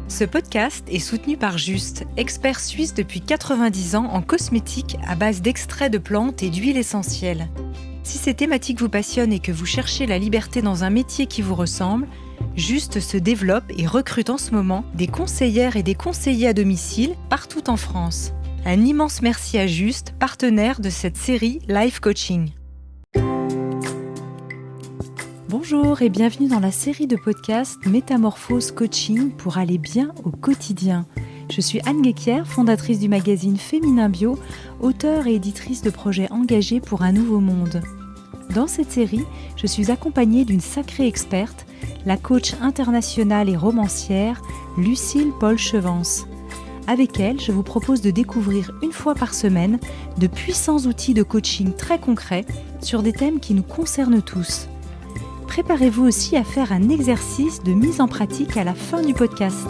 Ce podcast est soutenu par Juste, expert suisse depuis 90 ans en cosmétiques à base d'extraits de plantes et d'huiles essentielles. Si ces thématiques vous passionnent et que vous cherchez la liberté dans un métier qui vous ressemble, Juste se développe et recrute en ce moment des conseillères et des conseillers à domicile partout en France. Un immense merci à Juste, partenaire de cette série Life Coaching. Bonjour et bienvenue dans la série de podcasts Métamorphose Coaching pour aller bien au quotidien. Je suis Anne Guéquière, fondatrice du magazine Féminin Bio, auteure et éditrice de projets engagés pour un nouveau monde. Dans cette série, je suis accompagnée d'une sacrée experte, la coach internationale et romancière Lucille Paul-Chevance. Avec elle, je vous propose de découvrir une fois par semaine de puissants outils de coaching très concrets sur des thèmes qui nous concernent tous. Préparez-vous aussi à faire un exercice de mise en pratique à la fin du podcast.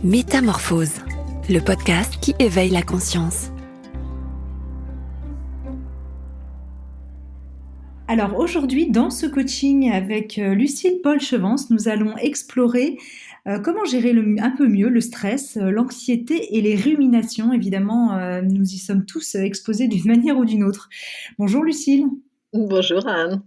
Métamorphose, le podcast qui éveille la conscience. Alors aujourd'hui, dans ce coaching avec Lucille Paul-Chevance, nous allons explorer comment gérer un peu mieux le stress, l'anxiété et les ruminations. Évidemment, nous y sommes tous exposés d'une manière ou d'une autre. Bonjour Lucille. Bonjour Anne.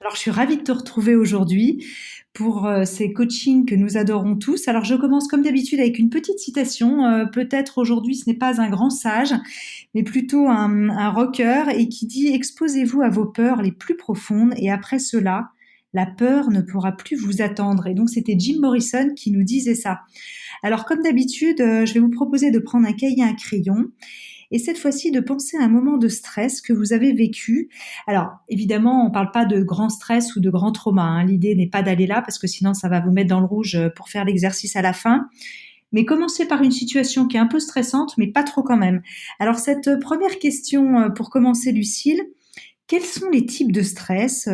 Alors, je suis ravie de te retrouver aujourd'hui pour ces coachings que nous adorons tous. Alors, je commence comme d'habitude avec une petite citation. Peut-être aujourd'hui, ce n'est pas un grand sage, mais plutôt un rocker et qui dit « Exposez-vous à vos peurs les plus profondes et après cela, la peur ne pourra plus vous attendre ». Et donc, c'était Jim Morrison qui nous disait ça. Alors, comme d'habitude, je vais vous proposer de prendre un cahier et un crayon et cette fois-ci de penser à un moment de stress que vous avez vécu. Alors, évidemment, on ne parle pas de grand stress ou de grand trauma, hein. L'idée n'est pas d'aller là parce que sinon ça va vous mettre dans le rouge pour faire l'exercice à la fin. Mais commencez par une situation qui est un peu stressante, mais pas trop quand même. Alors, cette première question pour commencer, Lucille, quels sont les types de stress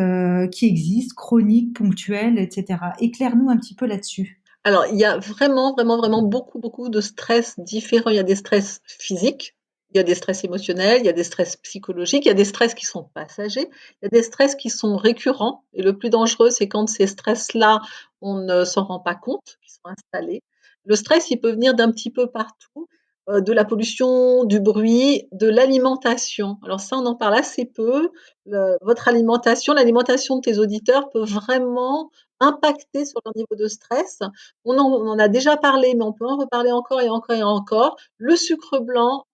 qui existent, chroniques, ponctuels, etc. Éclaire-nous un petit peu là-dessus. Alors, il y a vraiment beaucoup de stress différents. Il y a des stress physiques, il y a des stress émotionnels, il y a des stress psychologiques, il y a des stress qui sont passagers, il y a des stress qui sont récurrents. Et le plus dangereux, c'est quand ces stress-là, on ne s'en rend pas compte, qui sont installés. Le stress, il peut venir d'un petit peu partout, de la pollution, du bruit, de l'alimentation. Alors ça, on en parle assez peu. Votre alimentation, l'alimentation de tes auditeurs peut vraiment impacter sur leur niveau de stress. On en a déjà parlé, mais on peut en reparler encore et encore et encore. Le sucre blanc,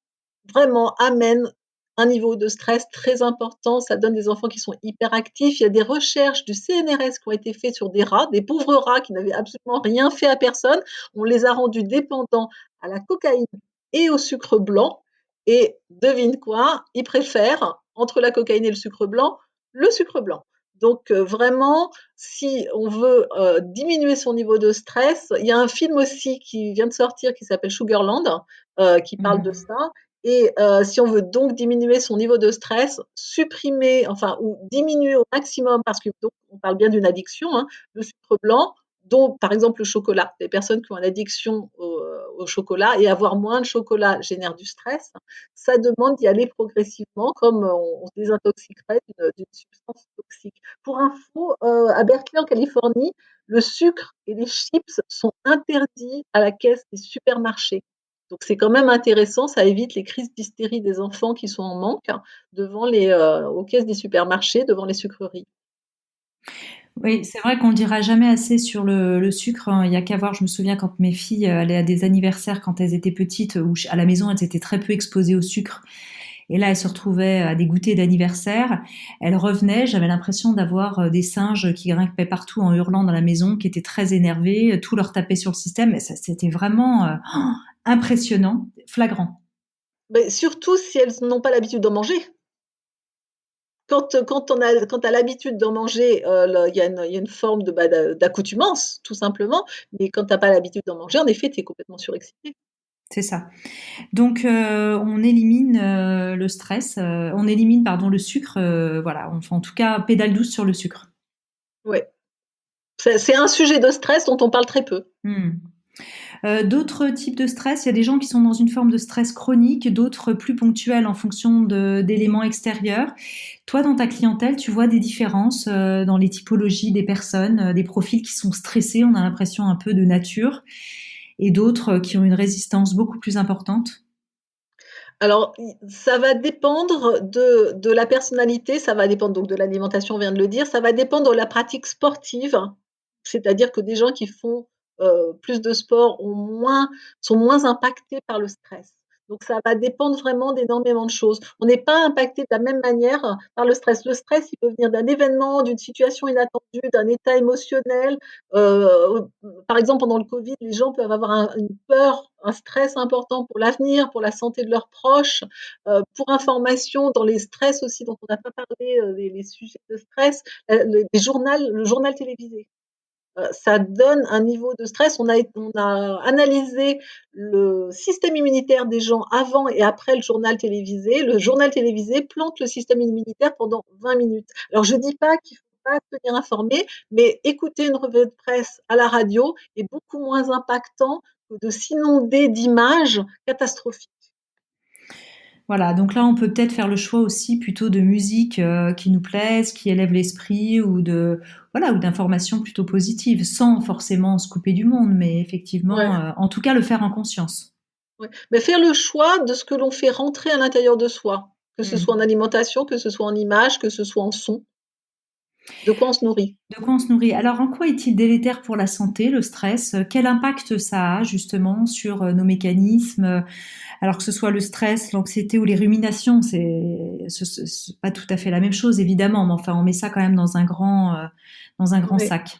vraiment, amène un niveau de stress très important. Ça donne des enfants qui sont hyperactifs. Il y a des recherches du CNRS qui ont été faites sur des rats, des pauvres rats qui n'avaient absolument rien fait à personne. On les a rendus dépendants à la cocaïne et au sucre blanc. Et devine quoi? Ils préfèrent, entre la cocaïne et le sucre blanc. Donc vraiment, si on veut diminuer son niveau de stress, il y a un film aussi qui vient de sortir qui s'appelle Sugarland, qui parle de ça. Et si on veut donc diminuer son niveau de stress, supprimer, enfin, ou diminuer au maximum, parce que donc, on parle bien d'une addiction, hein, le sucre blanc, dont par exemple le chocolat. Les personnes qui ont une addiction au chocolat et avoir moins de chocolat génère du stress. Ça demande d'y aller progressivement, comme on se désintoxiquerait d'une substance toxique. Pour info, à Berkeley, en Californie, le sucre et les chips sont interdits à la caisse des supermarchés. Donc c'est quand même intéressant, ça évite les crises d'hystérie des enfants qui sont en manque devant aux caisses des supermarchés, devant les sucreries. Oui, c'est vrai qu'on ne dira jamais assez sur le sucre, hein. Il y a qu'à voir, je me souviens quand mes filles allaient à des anniversaires quand elles étaient petites, où à la maison elles étaient très peu exposées au sucre. Et là, elles se retrouvaient à des goûters d'anniversaire. Elles revenaient, j'avais l'impression d'avoir des singes qui grimpaient partout en hurlant dans la maison, qui étaient très énervés, tout leur tapait sur le système. Mais c'était vraiment impressionnant, flagrant. Mais surtout si elles n'ont pas l'habitude d'en manger. Quand tu as l'habitude d'en manger, il y a une forme d'accoutumance, tout simplement. Mais quand tu n'as pas l'habitude d'en manger, en effet, tu es complètement surexcité. C'est ça. Donc, on élimine le stress, on élimine, pardon, le sucre. Voilà, enfin, en tout cas, pédale douce sur le sucre. Ouais. C'est un sujet de stress dont on parle très peu. D'autres types de stress, il y a des gens qui sont dans une forme de stress chronique, d'autres plus ponctuels en fonction d'éléments extérieurs. Toi, dans ta clientèle, tu vois des différences dans les typologies des personnes, des profils qui sont stressés, on a l'impression un peu de nature, et d'autres qui ont une résistance beaucoup plus importante? Alors, ça va dépendre de la personnalité, ça va dépendre donc de l'alimentation, on vient de le dire, ça va dépendre de la pratique sportive. C'est-à-dire que des gens qui font, plus de sport sont moins impactés par le stress. Donc ça va dépendre vraiment d'énormément de choses. On n'est pas impacté de la même manière par le stress. Le stress, il peut venir d'un événement, d'une situation inattendue, d'un état émotionnel. Par exemple, pendant le covid, les gens peuvent avoir une peur, un stress important pour l'avenir, pour la santé de leurs proches. Pour information, dans les stress aussi dont on n'a pas parlé, les sujets de stress, le journal télévisé. Ça donne un niveau de stress. On a analysé le système immunitaire des gens avant et après le journal télévisé. Le journal télévisé plante le système immunitaire pendant 20 minutes. Alors je dis pas qu'il faut pas se tenir informé, mais écouter une revue de presse à la radio est beaucoup moins impactant que de s'inonder d'images catastrophiques. Voilà, donc là, on peut peut-être faire le choix aussi plutôt de musique qui nous plaise, qui élève l'esprit, ou de voilà, ou d'informations plutôt positives, sans forcément se couper du monde, mais effectivement, Ouais, en tout cas, le faire en conscience. ouais. Mais faire le choix de ce que l'on fait rentrer à l'intérieur de soi, que ce soit en Mm. alimentation, que ce soit en images, que ce soit en son, de quoi on se nourrit. De quoi on se nourrit? Alors, en quoi est-il délétère pour la santé, le stress? Quel impact ça a justement sur nos mécanismes? Alors que ce soit le stress, l'anxiété ou les ruminations, c'est pas tout à fait la même chose évidemment, mais enfin, on met ça quand même dans un grand Ouais. sac.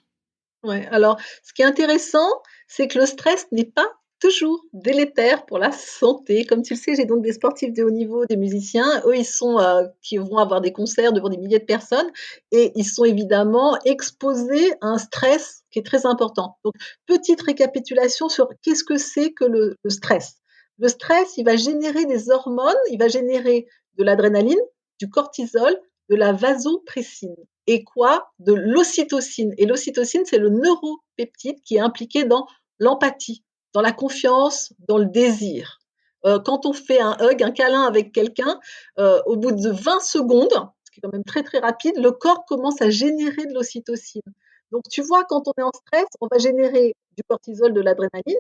Ouais, alors ce qui est intéressant, c'est que le stress n'est pas toujours délétère pour la santé. Comme tu le sais, j'ai donc des sportifs de haut niveau, des musiciens. Eux, ils sont, qui vont avoir des concerts devant des milliers de personnes et ils sont évidemment exposés à un stress qui est très important. Donc, petite récapitulation sur qu'est-ce que c'est que le stress? Le stress, il va générer des hormones, il va générer de l'adrénaline, du cortisol, de la vasopressine et quoi? De l'ocytocine. Et l'ocytocine, c'est le neuropeptide qui est impliqué dans l'empathie, dans la confiance, dans le désir. Quand on fait un hug, un câlin avec quelqu'un, au bout de 20 secondes, ce qui est quand même très très rapide, le corps commence à générer de l'ocytocine. Donc tu vois, quand on est en stress, on va générer du cortisol, de l'adrénaline,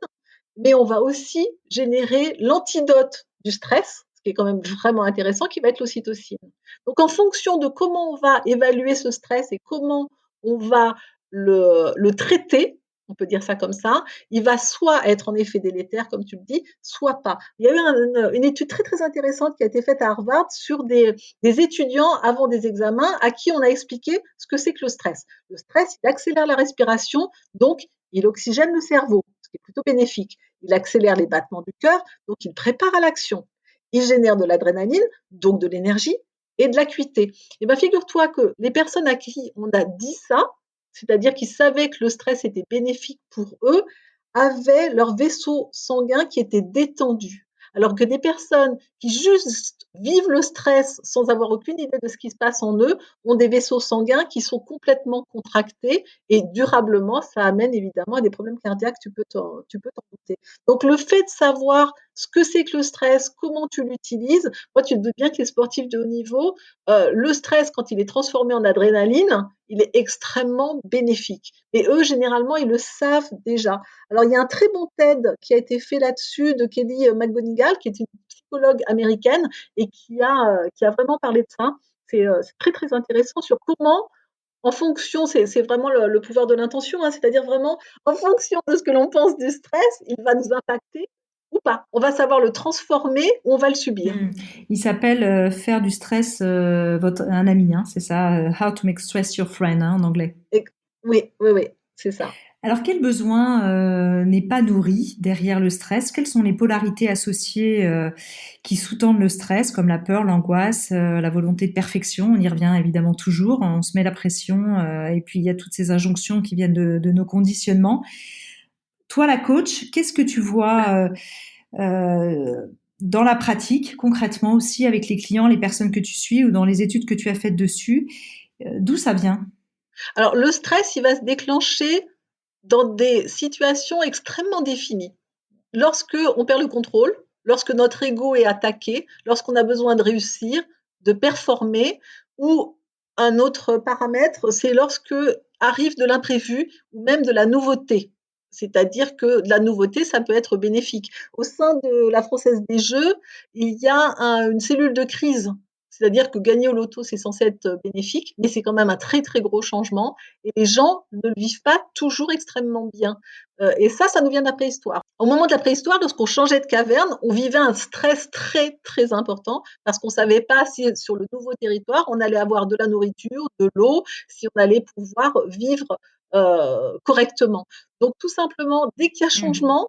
mais on va aussi générer l'antidote du stress, ce qui est quand même vraiment intéressant, qui va être l'ocytocine. Donc, en fonction de comment on va évaluer ce stress et comment on va le traiter, on peut dire ça comme ça, il va soit être en effet délétère, comme tu le dis, soit pas. Il y a eu une étude très très intéressante qui a été faite à Harvard sur des étudiants avant des examens à qui on a expliqué ce que c'est que le stress. Le stress, il accélère la respiration, donc il oxygène le cerveau, ce qui est plutôt bénéfique. Il accélère les battements du cœur, donc il prépare à l'action. Il génère de l'adrénaline, donc de l'énergie, et de l'acuité. Et bien, figure-toi que les personnes à qui on a dit ça, c'est-à-dire qui savaient que le stress était bénéfique pour eux, avaient leur vaisseau sanguin qui était détendu. Alors que des personnes qui juste vivent le stress sans avoir aucune idée de ce qui se passe en eux ont des vaisseaux sanguins qui sont complètement contractés et durablement, ça amène évidemment à des problèmes cardiaques, tu peux t'en douter. Donc le fait de savoir ce que c'est que le stress, comment tu l'utilises, moi tu te doutes bien que les sportifs de haut niveau, le stress quand il est transformé en adrénaline, il est extrêmement bénéfique. Et eux, généralement, ils le savent déjà. Alors il y a un très bon TED qui a été fait là-dessus de Kelly McGonigal, qui est une psychologue américaine et qui a vraiment parlé de ça. C'est très très intéressant sur comment en fonction, c'est vraiment le pouvoir de l'intention, hein, c'est-à-dire vraiment en fonction de ce que l'on pense du stress, il va nous impacter ou pas. On va savoir le transformer ou on va le subir. Hmm. Il s'appelle Faire du stress un ami, hein, c'est ça, How to make stress your friend hein, en anglais. Et, oui, oui, oui, c'est ça. Alors, quel besoin n'est pas nourri derrière le stress? Quelles sont les polarités associées qui sous-tendent le stress, comme la peur, l'angoisse, la volonté de perfection? On y revient évidemment toujours. On se met la pression et puis il y a toutes ces injonctions qui viennent de nos conditionnements. Toi, la coach, qu'est-ce que tu vois dans la pratique, concrètement aussi, avec les clients, les personnes que tu suis ou dans les études que tu as faites dessus? D'où ça vient? Alors le stress, il va se déclencher dans des situations extrêmement définies. lorsque on perd le contrôle, lorsque notre ego est attaqué, lorsqu'on a besoin de réussir, de performer, ou un autre paramètre, c'est lorsque arrive de l'imprévu ou même de la nouveauté. C'est-à-dire que de la nouveauté, ça peut être bénéfique. Au sein de la Française des Jeux, il y a une cellule de crise. C'est-à-dire que gagner au loto, c'est censé être bénéfique, mais c'est quand même un très très gros changement et les gens ne le vivent pas toujours extrêmement bien. Et ça nous vient de la préhistoire. Au moment de la préhistoire, lorsqu'on changeait de caverne, on vivait un stress très très important parce qu'on ne savait pas si sur le nouveau territoire, on allait avoir de la nourriture, de l'eau, si on allait pouvoir vivre correctement. Donc tout simplement, dès qu'il y a Mmh. changement,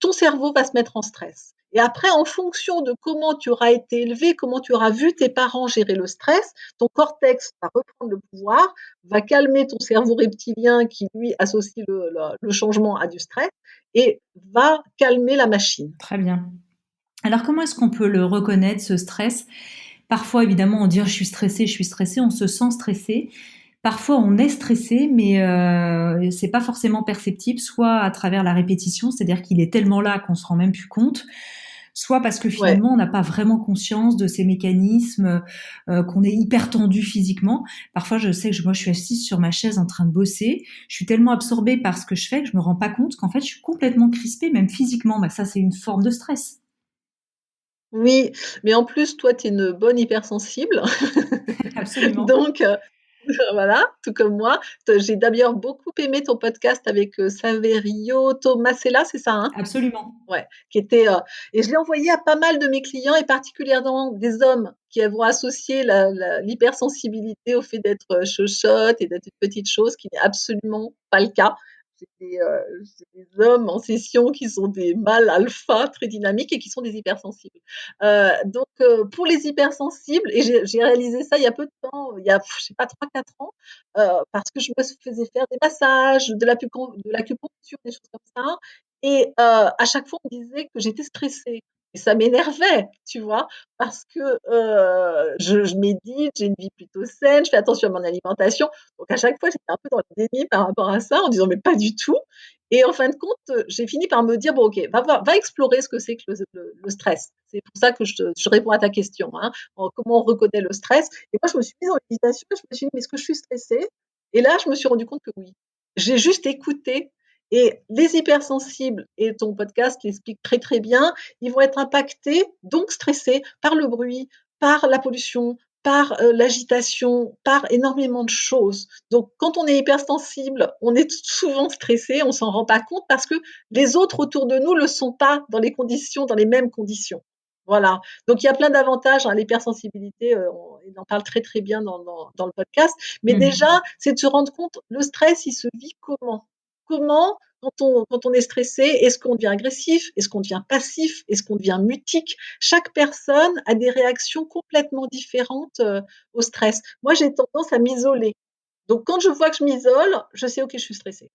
ton cerveau va se mettre en stress. Et après, en fonction de comment tu auras été élevé, comment tu auras vu tes parents gérer le stress, ton cortex va reprendre le pouvoir, va calmer ton cerveau reptilien qui, lui, associe le changement à du stress et va calmer la machine. Très bien. Alors comment est-ce qu'on peut le reconnaître, ce stress? Parfois, évidemment, on dit: «Oh, je suis stressé», on se sent stressé. Parfois, on est stressé, mais c'est pas forcément perceptible, soit à travers la répétition, c'est-à-dire qu'il est tellement là qu'on se rend même plus compte, soit parce que Ouais. finalement, on n'a pas vraiment conscience de ces mécanismes, qu'on est hyper tendu physiquement. Parfois, je sais que moi, je suis assise sur ma chaise en train de bosser, je suis tellement absorbée par ce que je fais que je me rends pas compte qu'en fait, je suis complètement crispée, même physiquement. Bah, ça, c'est une forme de stress. Oui, mais en plus, toi, tu es une bonne hypersensible. Absolument. Donc, voilà, tout comme moi. J'ai d'ailleurs beaucoup aimé ton podcast avec Saverio Tomasella, c'est ça, hein? Absolument. Ouais, qui était, et je l'ai envoyé à pas mal de mes clients et particulièrement des hommes qui vont associer l'hypersensibilité au fait d'être chochotte et d'être une petite chose, qui n'est absolument pas le cas. J'ai des hommes en session qui sont des mâles alpha très dynamiques et qui sont des hypersensibles. Donc, pour les hypersensibles, et j'ai réalisé ça il y a peu de temps, il y a, je sais pas, 3-4 ans, parce que je me faisais faire des massages, de l'acupuncture, des choses comme ça. Et à chaque fois, on me disait que j'étais stressée et ça m'énervait, tu vois? Parce que, je médite, j'ai une vie plutôt saine, je fais attention à mon alimentation. Donc à chaque fois, j'étais un peu dans le déni par rapport à ça, en disant: «Mais pas du tout». Et en fin de compte, j'ai fini par me dire: «Bon OK, va explorer ce que c'est que le stress». C'est pour ça que je réponds à ta question, hein, comment on reconnaît le stress? Et moi, je me suis mise en méditation et je me suis dit: «Mais est-ce que je suis stressée?» Et là, je me suis rendu compte que oui. J'ai juste écouté. Et les hypersensibles, et ton podcast l'explique très très bien, ils vont être impactés, donc stressés par le bruit, par la pollution, par l'agitation, par énormément de choses. Donc quand on est hypersensible, on est souvent stressé, on s'en rend pas compte parce que les autres autour de nous le sont pas dans les mêmes conditions. Voilà. Donc il y a plein d'avantages, hein, l'hypersensibilité, on en parle très très bien dans le podcast. Mais Mmh. déjà, c'est de se rendre compte, le stress, il se vit comment? Comment, quand on est stressé, est-ce qu'on devient agressif? Est-ce qu'on devient passif? Est-ce qu'on devient mutique? Chaque personne a des réactions complètement différentes au stress. Moi, j'ai tendance à m'isoler. Donc, quand je vois que je m'isole, je sais, OK, je suis stressée.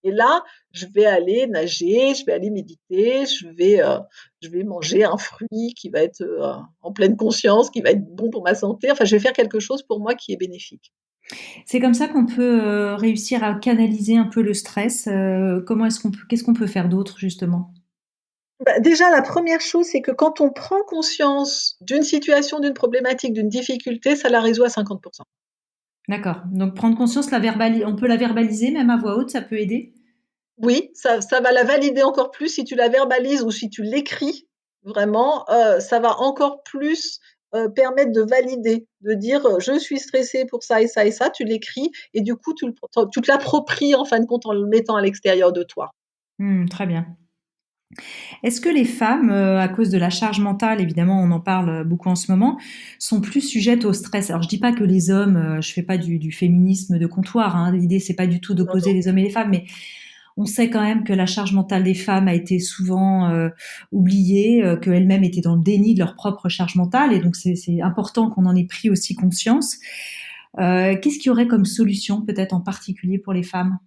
Et là, je vais aller nager, je vais aller méditer, je vais manger un fruit qui va être en pleine conscience, qui va être bon pour ma santé. Enfin, je vais faire quelque chose pour moi qui est bénéfique. C'est comme ça qu'on peut réussir à canaliser un peu le stress. Comment est-ce qu'on peut, qu'est-ce qu'on peut faire d'autre justement? Bah, déjà, la première chose, c'est que quand on prend conscience d'une situation, d'une problématique, d'une difficulté, ça la résout à 50%. D'accord. Donc prendre conscience, on peut la verbaliser même à voix haute, ça peut aider. Oui, ça va la valider encore plus si tu la verbalises ou si tu l'écris, vraiment, ça va encore plus, permettre de valider, de dire, «Je suis stressé pour ça et ça et ça», tu l'écris et du coup tu te l'appropries en fin de compte en le mettant à l'extérieur de toi. Très bien. Est-ce que les femmes, à cause de la charge mentale, évidemment, on en parle beaucoup en ce moment, sont plus sujettes au stress? Alors je dis pas que les hommes, je fais pas du féminisme de comptoir, hein. L'idée c'est pas du tout Non, d'opposer non. les hommes et les femmes, mais on sait quand même que la charge mentale des femmes a été souvent oubliée, qu'elles-mêmes étaient dans le déni de leur propre charge mentale, et donc c'est important qu'on en ait pris aussi conscience. Qu'est-ce qu'il y aurait comme solution, peut-être en particulier pour les femmes?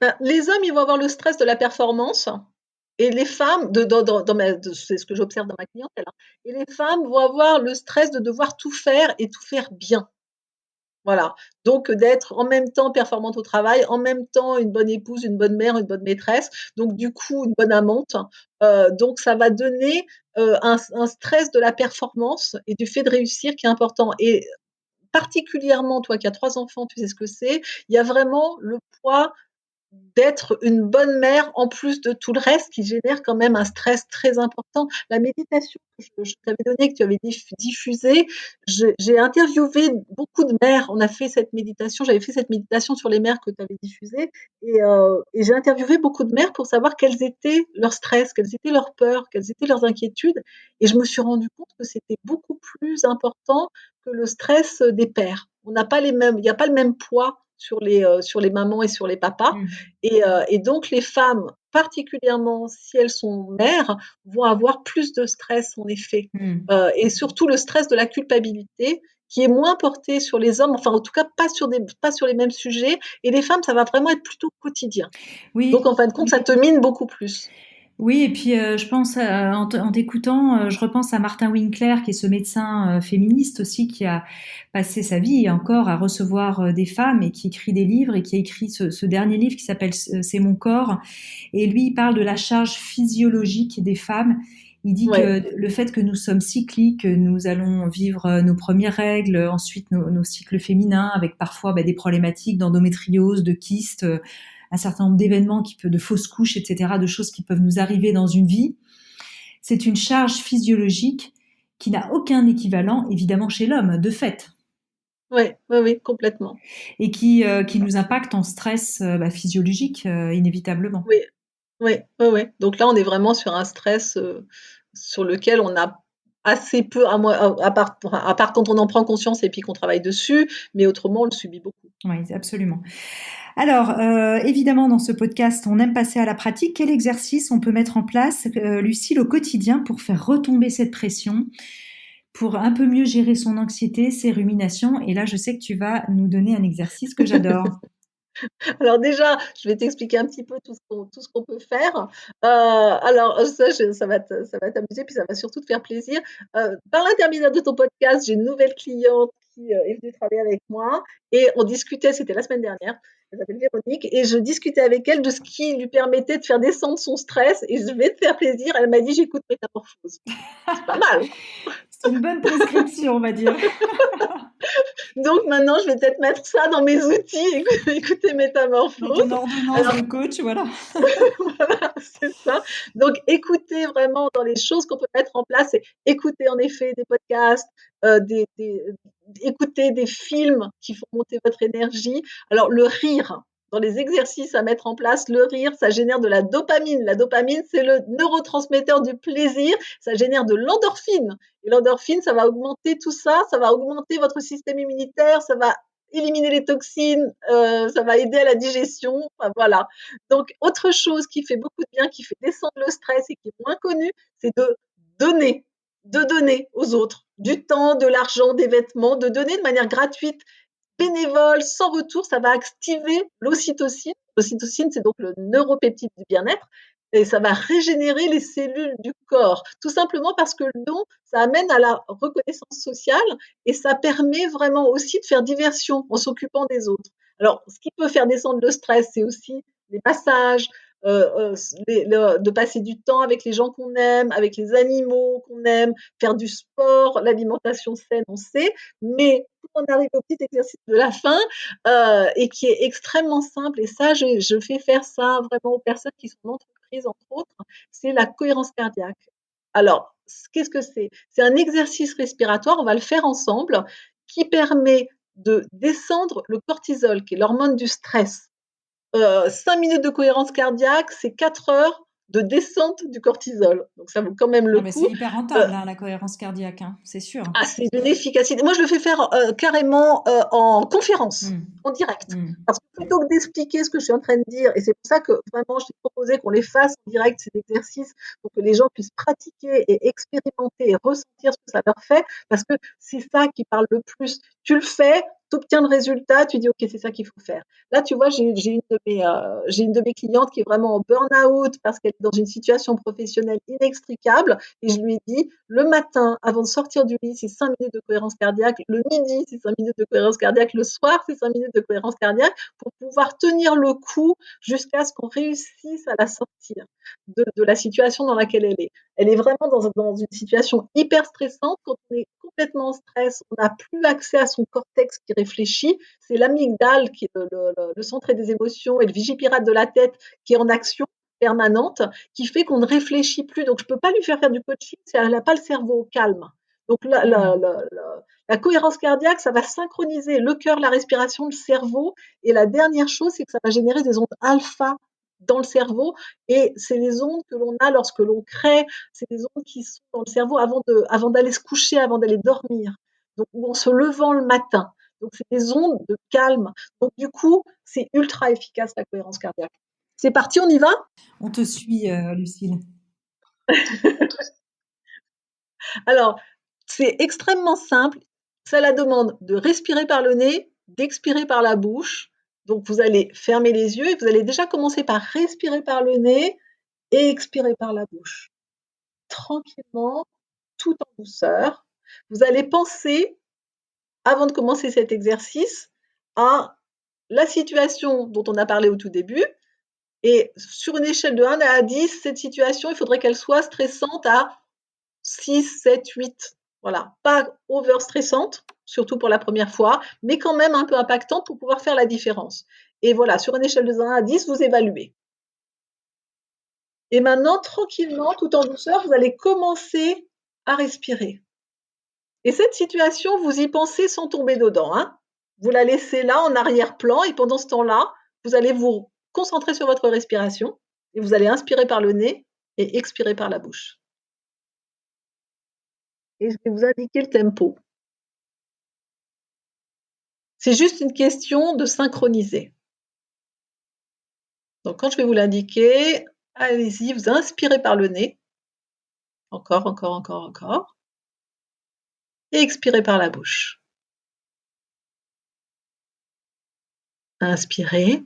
Ben, les hommes, ils vont avoir le stress de la performance et les femmes de dans ma de c'est ce que j'observe dans ma clientèle, hein, et les femmes vont avoir le stress de devoir tout faire et tout faire bien. Voilà. Donc, d'être en même temps performante au travail, en même temps une bonne épouse, une bonne mère, une bonne maîtresse, donc du coup une bonne amante. Donc ça va donner, un stress de la performance et du fait de réussir qui est important et particulièrement toi qui as 3 enfants, tu sais ce que c'est, il y a vraiment le poids d'être une bonne mère en plus de tout le reste qui génère quand même un stress très important. La méditation que je t'avais donnée, que tu avais diffusée, j'ai interviewé beaucoup de mères. On a fait cette méditation, j'avais fait cette méditation sur les mères que tu avais diffusée et j'ai interviewé beaucoup de mères pour savoir quels étaient leurs stress, quelles étaient leurs peurs, quelles étaient leurs inquiétudes et je me suis rendu compte que c'était beaucoup plus important que le stress des pères. On n'a pas les mêmes, il n'y a pas le même poids sur les mamans et sur les papas. Mmh. Et donc les femmes, particulièrement si elles sont mères, vont avoir plus de stress en effet. Mmh. Et surtout le stress de la culpabilité qui est moins porté sur les hommes, enfin en tout cas pas sur les mêmes sujets. Et les femmes, ça va vraiment être plutôt quotidien. Donc Oui. en fin de compte, ça te mine beaucoup plus. Oui, et puis je pense, en t'écoutant, je repense à Martin Winkler, qui est ce médecin féministe aussi, qui a passé sa vie encore à recevoir des femmes et qui écrit des livres et qui a écrit ce dernier livre qui s'appelle C'est mon corps. Et lui, il parle de la charge physiologique des femmes. Il dit Ouais, que le fait que nous sommes cycliques, nous allons vivre nos premières règles, ensuite nos cycles féminins, avec parfois des problématiques d'endométriose, de kystes, un certain nombre d'événements de fausses couches, etc., de choses qui peuvent nous arriver dans une vie. C'est une charge physiologique qui n'a aucun équivalent, évidemment, chez l'homme, de fait, ouais, ouais, oui, complètement. et qui nous impacte en stress physiologique, inévitablement. Oui, oui, oui, oui. Donc là, on est vraiment sur un stress sur lequel on a assez peu, à part quand on en prend conscience et puis qu'on travaille dessus, mais autrement, on le subit beaucoup. Oui, absolument. Alors, évidemment, dans ce podcast, on aime passer à la pratique. Quel exercice on peut mettre en place, Lucille, au quotidien pour faire retomber cette pression, pour un peu mieux gérer son anxiété, ses ruminations? Et là, je sais que tu vas nous donner un exercice que j'adore. Alors déjà, je vais t'expliquer un petit peu tout ce qu'on peut faire. Alors ça, ça va t'amuser, puis ça va surtout te faire plaisir. Par l'intermédiaire de ton podcast, j'ai une nouvelle cliente qui est venue travailler avec moi et on discutait, c'était la semaine dernière. Elle s'appelle Véronique et je discutais avec elle de ce qui lui permettait de faire descendre son stress et je vais te faire plaisir. Elle m'a dit j'écoute Métamorphose. C'est pas mal. C'est une bonne prescription, on va dire. Donc maintenant, je vais peut-être mettre ça dans mes outils, écouter Dans ton Métamorphose. ordonnance Alors de coach, voilà. voilà, c'est ça. Donc, écouter vraiment dans les choses qu'on peut mettre en place, c'est écouter en effet des podcasts, écouter des films qui font monter votre énergie. Alors, le rire, dans les exercices à mettre en place, le rire, ça génère de la dopamine. La dopamine, c'est le neurotransmetteur du plaisir. Ça génère de l'endorphine. Et l'endorphine, ça va augmenter tout ça. Ça va augmenter votre système immunitaire. Ça va éliminer les toxines. Ça va aider à la digestion. Enfin, voilà. Donc, autre chose qui fait beaucoup de bien, qui fait descendre le stress et qui est moins connu, c'est donner, de donner aux autres du temps, de l'argent, des vêtements, de donner de manière gratuite, bénévole, sans retour. Ça va activer l'ocytocine. L'ocytocine, c'est donc le neuropeptide du bien-être. Et ça va régénérer les cellules du corps, tout simplement parce que le don, ça amène à la reconnaissance sociale et ça permet vraiment aussi de faire diversion en s'occupant des autres. Alors, ce qui peut faire descendre le stress, c'est aussi les massages, de passer du temps avec les gens qu'on aime, avec les animaux qu'on aime, faire du sport, l'alimentation saine, on sait, mais on arrive au petit exercice de la fin et qui est extrêmement simple. Et ça, je fais faire ça vraiment aux personnes qui sont en entreprise, entre autres, c'est la cohérence cardiaque. Alors, qu'est-ce que c'est? C'est un exercice respiratoire, on va le faire ensemble, qui permet de descendre le cortisol, qui est l'hormone du stress. 5 minutes de cohérence cardiaque, c'est 4 heures de descente du cortisol. Donc ça vaut quand même Ah le ben, c'est coup. hyper Euh, rentable, hein, la cohérence cardiaque, hein, c'est sûr. c'est d'une efficacité. Moi, je le fais faire carrément en conférence, Mm, en direct. mm. Parce que plutôt que d'expliquer ce que je suis en train de dire, et c'est pour ça que vraiment, je t'ai proposé qu'on les fasse en direct, ces exercices, pour que les gens puissent pratiquer et expérimenter et ressentir ce que ça leur fait, parce que c'est ça qui parle le plus. Tu le fais, tu obtiens le résultat, tu dis: «OK, c'est ça qu'il faut faire». Là, tu vois, j'ai une de mes clientes qui est vraiment en burn-out parce qu'elle est dans une situation professionnelle inextricable et je lui ai dit: «Le matin, avant de sortir du lit, c'est 5 minutes de cohérence cardiaque, le midi, c'est 5 minutes de cohérence cardiaque, le soir, c'est 5 minutes de cohérence cardiaque» pour pouvoir tenir le coup jusqu'à ce qu'on réussisse à la sortir de la situation dans laquelle elle est. Elle est vraiment dans une situation hyper stressante. Quand on est complètement en stress, on n'a plus accès à son cortex qui réfléchit. C'est l'amygdale qui est le centre des émotions et le vigipirate de la tête qui est en action permanente, qui fait qu'on ne réfléchit plus. Donc, je ne peux pas lui faire du coaching si elle n'a pas le cerveau au calme. Donc, Mmh. la cohérence cardiaque, ça va synchroniser le cœur, la respiration, le cerveau. Et la dernière chose, c'est que ça va générer des ondes alpha dans le cerveau. Et c'est les ondes que l'on a lorsque l'on crée, c'est des ondes qui sont dans le cerveau avant d'aller se coucher, avant d'aller dormir. Donc, ou en se levant le matin. Donc, c'est des ondes de calme. Donc, du coup, c'est ultra efficace la cohérence cardiaque. C'est parti, on y va? On te suit, Lucille. Alors, c'est extrêmement simple. Ça la demande de respirer par le nez, d'expirer par la bouche. Donc, vous allez fermer les yeux et vous allez déjà commencer par respirer par le nez et expirer par la bouche. Tranquillement, tout en douceur. Vous allez penser, avant de commencer cet exercice, à la situation dont on a parlé au tout début. Et sur une échelle de 1 à 10, cette situation, il faudrait qu'elle soit stressante à 6, 7, 8. Voilà, pas over stressante, surtout pour la première fois, mais quand même un peu impactante pour pouvoir faire la différence. Et voilà, sur une échelle de 1 à 10, vous évaluez. Et maintenant, tranquillement, tout en douceur, vous allez commencer à respirer. Et cette situation, vous y pensez sans tomber dedans, hein. Vous la laissez là en arrière-plan et pendant ce temps-là, vous allez vous concentrer sur votre respiration et vous allez inspirer par le nez et expirer par la bouche. Et je vais vous indiquer le tempo. C'est juste une question de synchroniser. Donc quand je vais vous l'indiquer, allez-y, vous inspirez par le nez. Encore, encore, encore, encore. Et expirez par la bouche. Inspirez.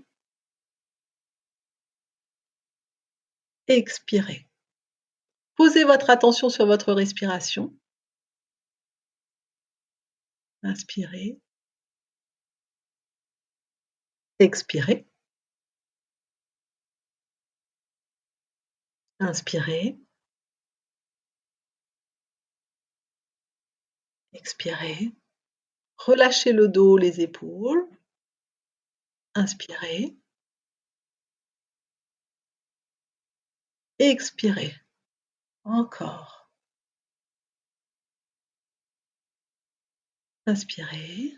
Expirez. Posez votre attention sur votre respiration. Inspirez. Expirez. Inspirez. Expirez. Relâchez le dos, les épaules. Inspirez. Expirez. Encore. Inspirez.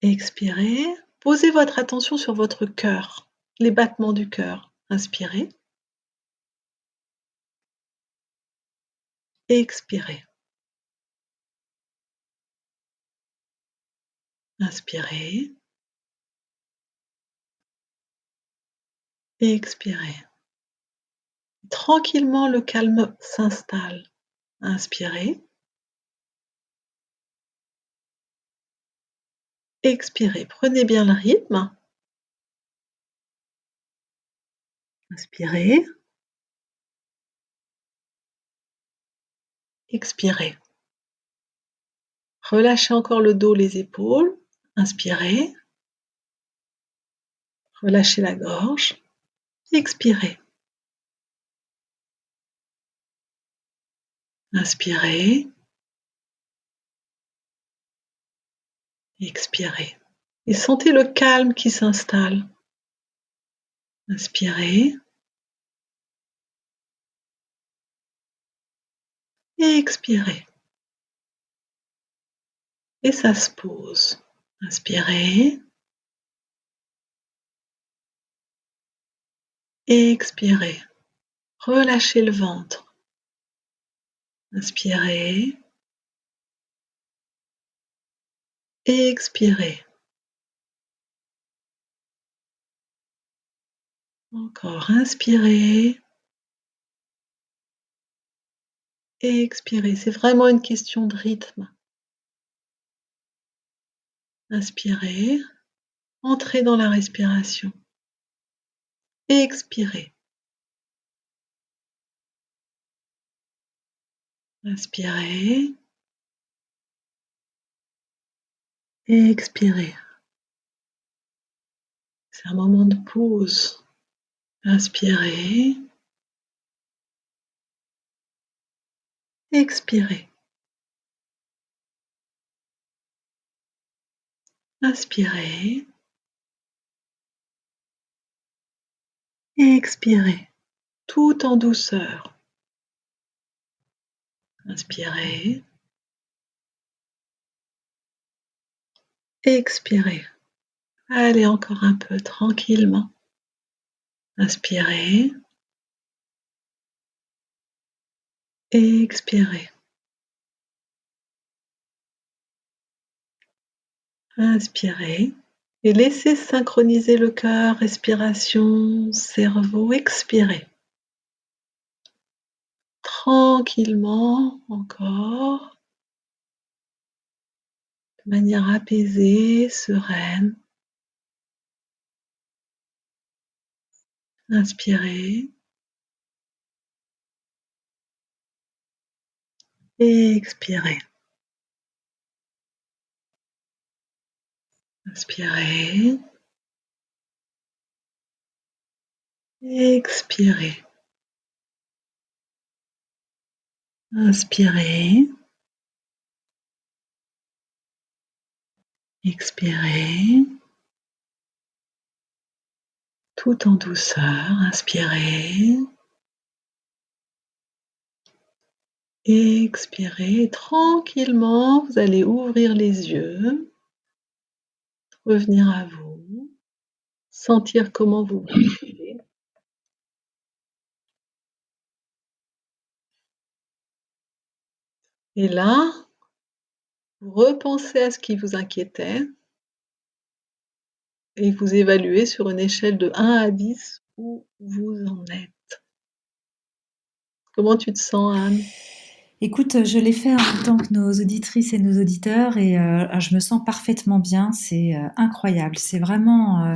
Expirez. Posez votre attention sur votre cœur, les battements du cœur. Inspirez. Expirez. Inspirez. Expirez. Tranquillement, le calme s'installe. Inspirez. Expirez. Prenez bien le rythme. Inspirez. Expirez. Relâchez encore le dos, les épaules. Inspirez. Relâchez la gorge. Expirez. Inspirez. Expirez. Et sentez le calme qui s'installe. Inspirez. Et expirez. Et ça se pose. Inspirez. Et expirez. Relâchez le ventre. Inspirez. Et expirez. Encore, inspirez et expirez. C'est vraiment une question de rythme. Inspirez, entrez dans la respiration. Expirez. Inspirez. Expirez. C'est un moment de pause. Inspirez. Expirez. Inspirez. Expirez. Tout en douceur. Inspirez. Expirez. Allez encore un peu tranquillement. Inspirez. Expirez. Inspirez. Et laissez synchroniser le cœur, respiration, cerveau. Expirez. Tranquillement, encore. De manière apaisée, sereine. Inspirez. Expirez. Inspirez. Expirez. Inspirez. Expirez. Tout en douceur, inspirez. Expirez. Tranquillement, vous allez ouvrir les yeux, revenir à vous, sentir comment vous bougez. Et là, vous repensez à ce qui vous inquiétait et vous évaluez sur une échelle de 1 à 10 où vous en êtes. Comment tu te sens, Anne ? Écoute, je l'ai fait en même temps que nos auditrices et nos auditeurs et je me sens parfaitement bien, c'est incroyable. C'est vraiment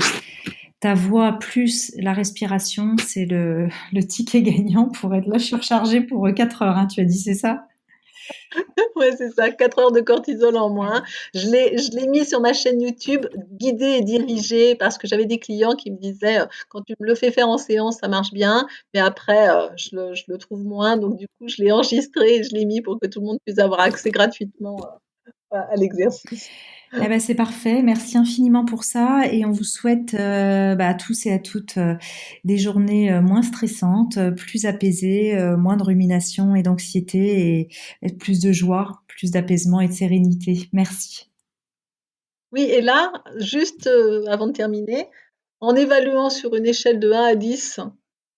ta voix plus la respiration, c'est le ticket gagnant pour être là surchargé pour 4 heures, hein, tu as dit, c'est ça ? Ouais, c'est ça, 4 heures de cortisol en moins. Je l'ai mis sur ma chaîne YouTube, guidé et dirigé, parce que j'avais des clients qui me disaient, quand tu me le fais faire en séance, ça marche bien, mais après, je le trouve moins. Donc du coup, je l'ai enregistré et je l'ai mis pour que tout le monde puisse avoir accès gratuitement à l'exercice. Eh ben, c'est parfait. Merci infiniment pour ça et on vous souhaite à tous et à toutes des journées moins stressantes, plus apaisées, moins de rumination et d'anxiété et plus de joie, plus d'apaisement et de sérénité. Merci. Oui, et là, juste avant de terminer, en évaluant sur une échelle de 1 à 10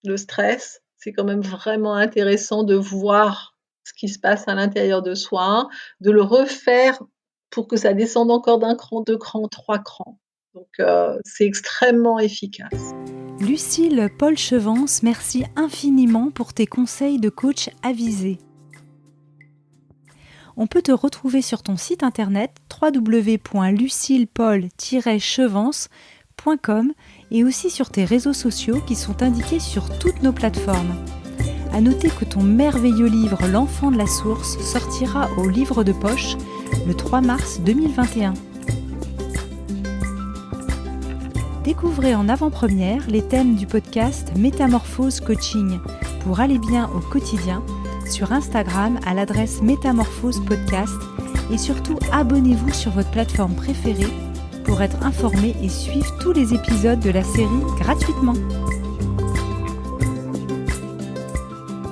le stress, c'est quand même vraiment intéressant de voir ce qui se passe à l'intérieur de soi, de le refaire pour que ça descende encore d'1 cran, 2 crans, 3 crans. Donc c'est extrêmement efficace. Lucille Paul-Chevance, merci infiniment pour tes conseils de coach avisés. On peut te retrouver sur ton site internet www.lucillepaul-chevance.com et aussi sur tes réseaux sociaux qui sont indiqués sur toutes nos plateformes. À noter que ton merveilleux livre L'enfant de la source sortira au livre de poche le 3 mars 2021. Découvrez en avant-première les thèmes du podcast Métamorphose Coaching pour aller bien au quotidien sur Instagram à l'adresse Métamorphose Podcast et surtout abonnez-vous sur votre plateforme préférée pour être informé et suivre tous les épisodes de la série gratuitement.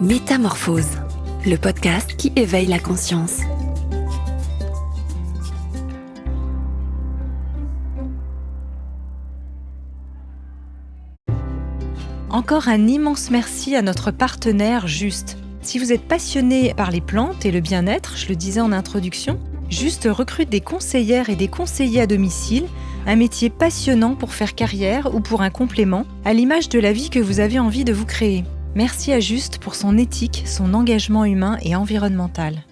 Métamorphose, le podcast qui éveille la conscience. Encore un immense merci à notre partenaire Juste. Si vous êtes passionné par les plantes et le bien-être, je le disais en introduction, Juste recrute des conseillères et des conseillers à domicile, un métier passionnant pour faire carrière ou pour un complément, à l'image de la vie que vous avez envie de vous créer. Merci à Juste pour son éthique, son engagement humain et environnemental.